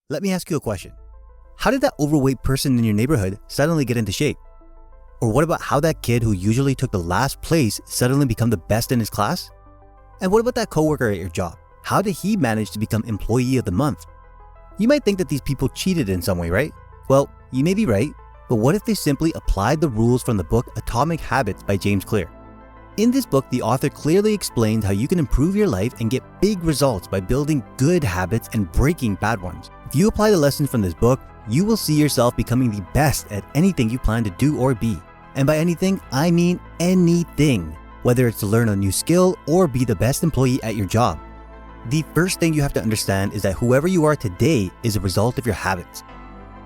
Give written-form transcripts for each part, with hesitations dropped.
Let me ask you a question. How did that overweight person in your neighborhood suddenly get into shape? Or what about how that kid who usually took the last place suddenly become the best in his class? And what about that coworker at your job? How did he manage to become Employee of the Month? You might think that these people cheated in some way, right? Well, you may be right, but what if they simply applied the rules from the book Atomic Habits by James Clear? In this book, the author clearly explains how you can improve your life and get big results by building good habits and breaking bad ones. If you apply the lessons from this book, you will see yourself becoming the best at anything you plan to do or be. And by anything, I mean anything, whether it's to learn a new skill or be the best employee at your job. The first thing you have to understand is that whoever you are today is a result of your habits.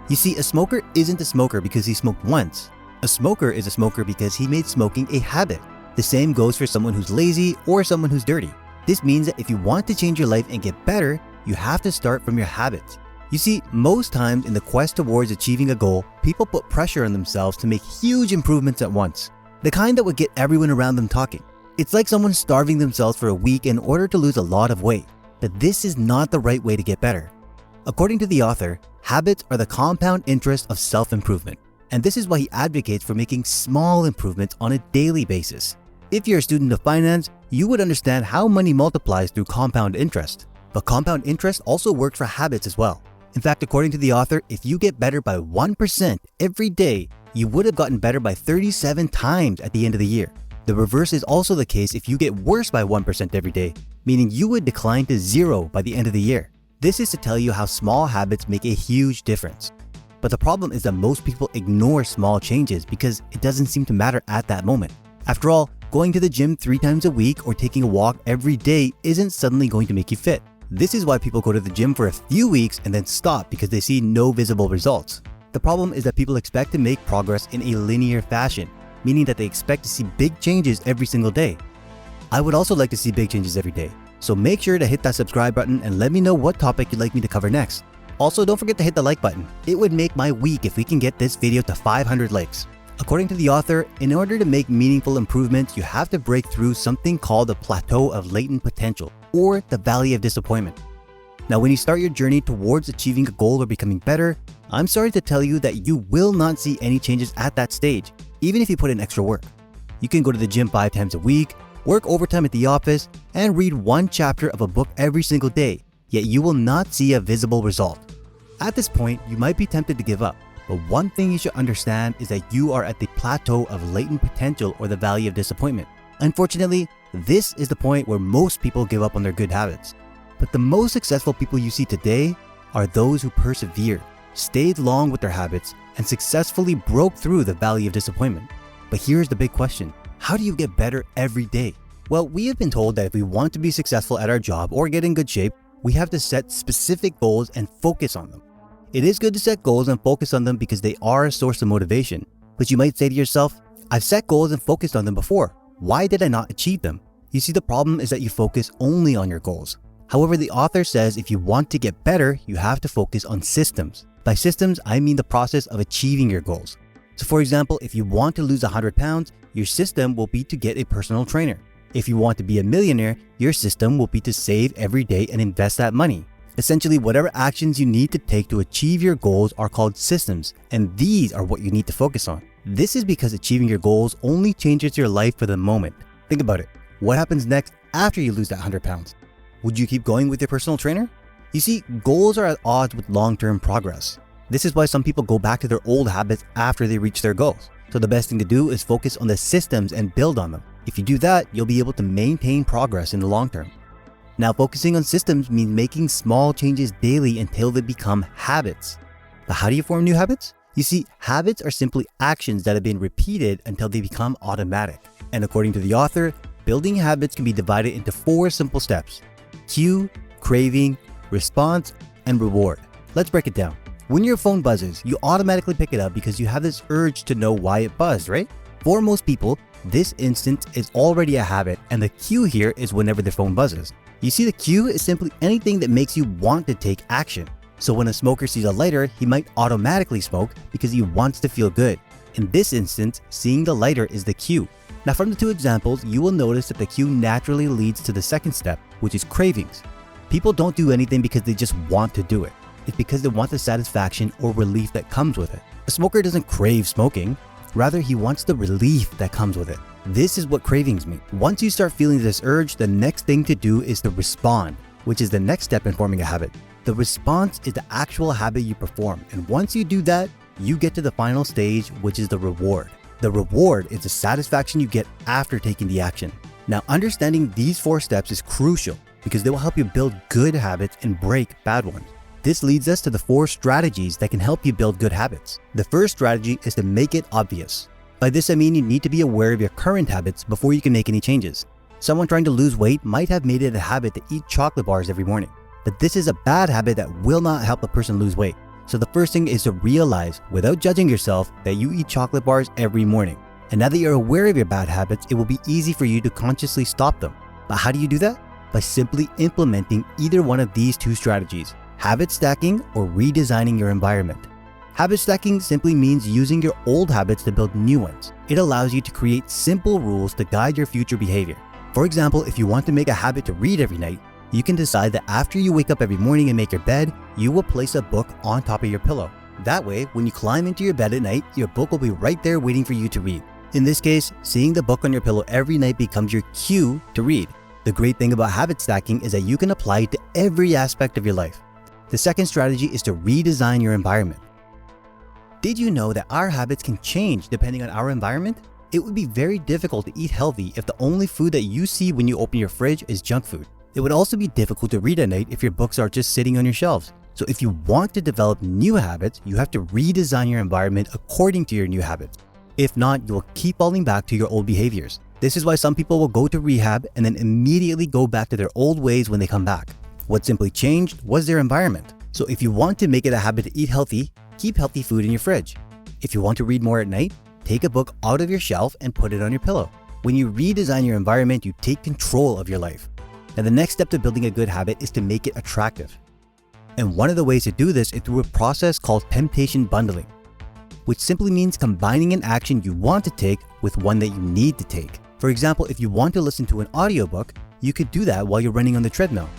You see, a smoker isn't a smoker because he smoked once. A smoker is a smoker because he made smoking a habit. The same goes for someone who's lazy or someone who's dirty. This means that if you want to change your life and get better, you have to start from your habits. You see, most times in the quest towards achieving a goal, people put pressure on themselves to make huge improvements at once. The kind that would get everyone around them talking. It's like someone starving themselves for a week in order to lose a lot of weight. But this is not the right way to get better. According to the author, habits are the compound interest of self-improvement. And this is why he advocates for making small improvements on a daily basis. If you're a student of finance, you would understand how money multiplies through compound interest. But compound interest also works for habits as well. In fact, according to the author, if you get better by 1% every day, you would have gotten better by 37 times at the end of the year. The reverse is also the case if you get worse by 1% every day, meaning you would decline to 0 by the end of the year. This is to tell you how small habits make a huge difference. But the problem is that most people ignore small changes because it doesn't seem to matter at that moment. After all, going to the gym 3 times a week or taking a walk every day isn't suddenly going to make you fit. This is why people go to the gym for a few weeks and then stop because they see no visible results. The problem is that people expect to make progress in a linear fashion, meaning that they expect to see big changes every single day. I would also like to see big changes every day, so make sure to hit that subscribe button and let me know what topic you'd like me to cover next. Also, don't forget to hit the like button. It would make my week if we can get this video to 500 likes. According to the author, in order to make meaningful improvements, you have to break through something called the plateau of latent potential, or the valley of disappointment. Now, when you start your journey towards achieving a goal or becoming better, I'm sorry to tell you that you will not see any changes at that stage, even if you put in extra work. You can go to the gym 5 times a week, work overtime at the office, and read 1 chapter of a book every single day, yet you will not see a visible result. At this point, you might be tempted to give up. But one thing you should understand is that you are at the plateau of latent potential or the valley of disappointment. Unfortunately, this is the point where most people give up on their good habits. But the most successful people you see today are those who persevered, stayed long with their habits, and successfully broke through the valley of disappointment. But here's the big question. How do you get better every day? Well, we have been told that if we want to be successful at our job or get in good shape, we have to set specific goals and focus on them. It is good to set goals and focus on them because they are a source of motivation. But you might say to yourself, I've set goals and focused on them before. Why did I not achieve them? You see, the problem is that you focus only on your goals. However, the author says if you want to get better, you have to focus on systems. By systems, I mean the process of achieving your goals. So for example, if you want to lose 100 pounds, your system will be to get a personal trainer. If you want to be a millionaire, your system will be to save every day and invest that money. Essentially, whatever actions you need to take to achieve your goals are called systems, and these are what you need to focus on. This is because achieving your goals only changes your life for the moment. Think about it. What happens next after you lose that 100 pounds? Would you keep going with your personal trainer? You see, goals are at odds with long-term progress. This is why some people go back to their old habits after they reach their goals. So the best thing to do is focus on the systems and build on them. If you do that, you'll be able to maintain progress in the long term. Now, focusing on systems means making small changes daily until they become habits. But how do you form new habits? You see, habits are simply actions that have been repeated until they become automatic. And according to the author, building habits can be divided into 4 simple steps: cue, craving, response, and reward. Let's break it down. When your phone buzzes, you automatically pick it up because you have this urge to know why it buzzed, right? For most people, this instant is already a habit, and the cue here is whenever their phone buzzes. You see, the cue is simply anything that makes you want to take action. So when a smoker sees a lighter, he might automatically smoke because he wants to feel good. In this instance, seeing the lighter is the cue. Now from the 2 examples, you will notice that the cue naturally leads to the second step, which is cravings. People don't do anything because they just want to do it. is because they want the satisfaction or relief that comes with it. A smoker doesn't crave smoking, rather he wants the relief that comes with it. This is what cravings mean. Once you start feeling this urge, the next thing to do is to respond, which is the next step in forming a habit. The response is the actual habit you perform, and once you do that, you get to the final stage, which is the reward. The reward is the satisfaction you get after taking the action. Now, understanding these 4 steps is crucial because they will help you build good habits and break bad ones. This leads us to the 4 strategies that can help you build good habits. The first strategy is to make it obvious. By this I mean you need to be aware of your current habits before you can make any changes. Someone trying to lose weight might have made it a habit to eat chocolate bars every morning, but this is a bad habit that will not help a person lose weight. So the first thing is to realize, without judging yourself, that you eat chocolate bars every morning. And now that you're aware of your bad habits, it will be easy for you to consciously stop them. But how do you do that? By simply implementing either one of these 2 strategies: habit stacking or redesigning your environment. Habit stacking simply means using your old habits to build new ones. It allows you to create simple rules to guide your future behavior. For example, if you want to make a habit to read every night, you can decide that after you wake up every morning and make your bed, you will place a book on top of your pillow. That way, when you climb into your bed at night, your book will be right there waiting for you to read. In this case, seeing the book on your pillow every night becomes your cue to read. The great thing about habit stacking is that you can apply it to every aspect of your life. The second strategy is to redesign your environment. Did you know that our habits can change depending on our environment? It would be very difficult to eat healthy if the only food that you see when you open your fridge is junk food. It would also be difficult to read at night if your books are just sitting on your shelves. So if you want to develop new habits, you have to redesign your environment according to your new habits. If not, you will keep falling back to your old behaviors. This is why some people will go to rehab and then immediately go back to their old ways when they come back. What simply changed was their environment. So if you want to make it a habit to eat healthy, keep healthy food in your fridge. If you want to read more at night, take a book out of your shelf and put it on your pillow. When you redesign your environment, you take control of your life. Now, the next step to building a good habit is to make it attractive. And one of the ways to do this is through a process called temptation bundling, which simply means combining an action you want to take with one that you need to take. For example, if you want to listen to an audiobook, you could do that while you're running on the treadmill.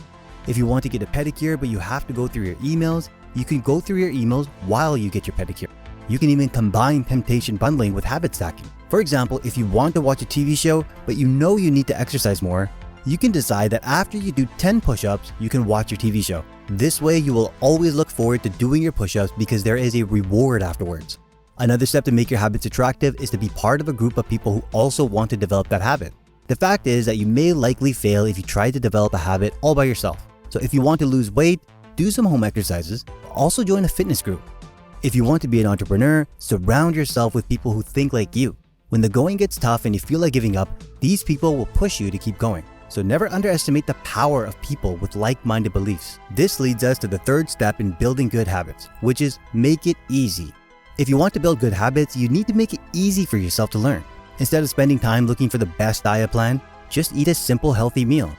If you want to get a pedicure but you have to go through your emails, you can go through your emails while you get your pedicure. You can even combine temptation bundling with habit stacking. For example, if you want to watch a TV show but you know you need to exercise more, you can decide that after you do 10 push-ups, you can watch your TV show. This way, you will always look forward to doing your push-ups because there is a reward afterwards. Another step to make your habits attractive is to be part of a group of people who also want to develop that habit. The fact is that you may likely fail if you try to develop a habit all by yourself. So if you want to lose weight, do some home exercises, but also join a fitness group. If you want to be an entrepreneur, surround yourself with people who think like you. When the going gets tough and you feel like giving up, these people will push you to keep going. So never underestimate the power of people with like-minded beliefs. This leads us to the third step in building good habits, which is make it easy. If you want to build good habits, you need to make it easy for yourself to learn. Instead of spending time looking for the best diet plan, just eat a simple, healthy meal.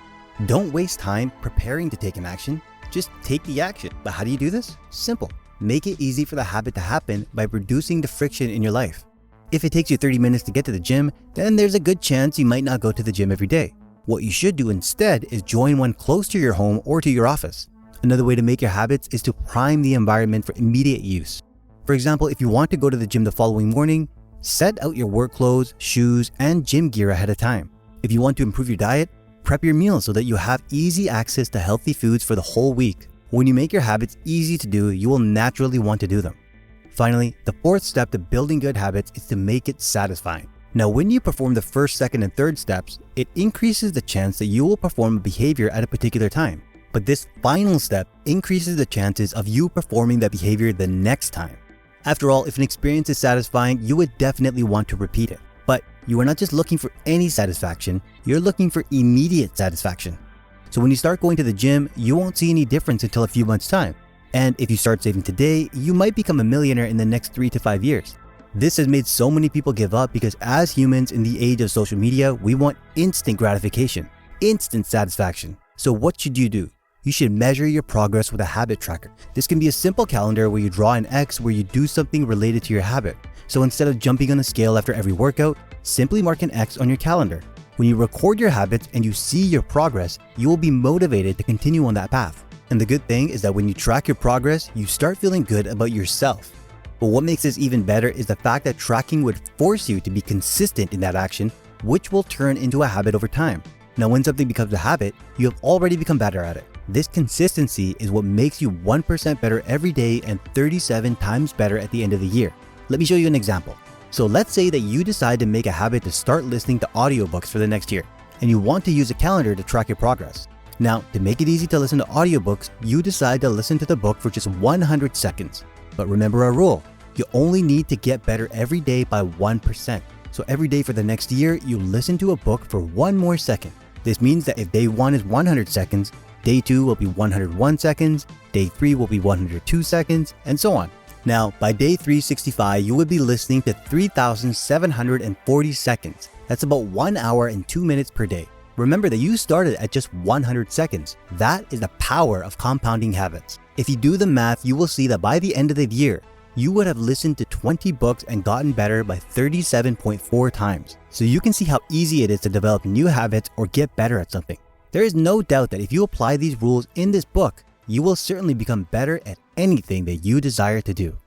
Don't waste time preparing to take an action, just take the action. But how do you do this? Simple. Make it easy for the habit to happen by reducing the friction in your life. If it takes you 30 minutes to get to the gym, then there's a good chance you might not go to the gym every day. What you should do instead is join one close to your home or to your office. Another way to make your habits is to prime the environment for immediate use. For example, if you want to go to the gym the following morning, set out your work clothes, shoes, and gym gear ahead of time. If you want to improve your diet, prep your meals so that you have easy access to healthy foods for the whole week. When you make your habits easy to do, you will naturally want to do them. Finally, the fourth step to building good habits is to make it satisfying. Now, when you perform the first, second, and third steps, it increases the chance that you will perform a behavior at a particular time. But this final step increases the chances of you performing that behavior the next time. After all, if an experience is satisfying, you would definitely want to repeat it. But you are not just looking for any satisfaction, you're looking for immediate satisfaction. So when you start going to the gym, you won't see any difference until a few months' time. And if you start saving today, you might become a millionaire in the next 3 to 5 years. This has made so many people give up because as humans in the age of social media, we want instant gratification, instant satisfaction. So what should you do? You should measure your progress with a habit tracker. This can be a simple calendar where you draw an X where you do something related to your habit. So instead of jumping on a scale after every workout, simply mark an X on your calendar. When you record your habits and you see your progress, you will be motivated to continue on that path. And the good thing is that when you track your progress, you start feeling good about yourself. But what makes this even better is the fact that tracking would force you to be consistent in that action, which will turn into a habit over time. Now, when something becomes a habit, you have already become better at it. This consistency is what makes you 1% better every day and 37 times better at the end of the year. Let me show you an example. So let's say that you decide to make a habit to start listening to audiobooks for the next year, and you want to use a calendar to track your progress. Now, to make it easy to listen to audiobooks, you decide to listen to the book for just 100 seconds. But remember our rule. You only need to get better every day by 1%. So every day for the next year, you listen to a book for 1 more second. This means that if day 1 is 100 seconds, day 2 will be 101 seconds, day 3 will be 102 seconds, and so on. Now, by day 365, you would be listening to 3,740 seconds. That's about 1 hour and 2 minutes per day. Remember that you started at just 100 seconds. That is the power of compounding habits. If you do the math, you will see that by the end of the year, you would have listened to 20 books and gotten better by 37.4 times. So you can see how easy it is to develop new habits or get better at something. There is no doubt that if you apply these rules in this book, you will certainly become better at anything that you desire to do.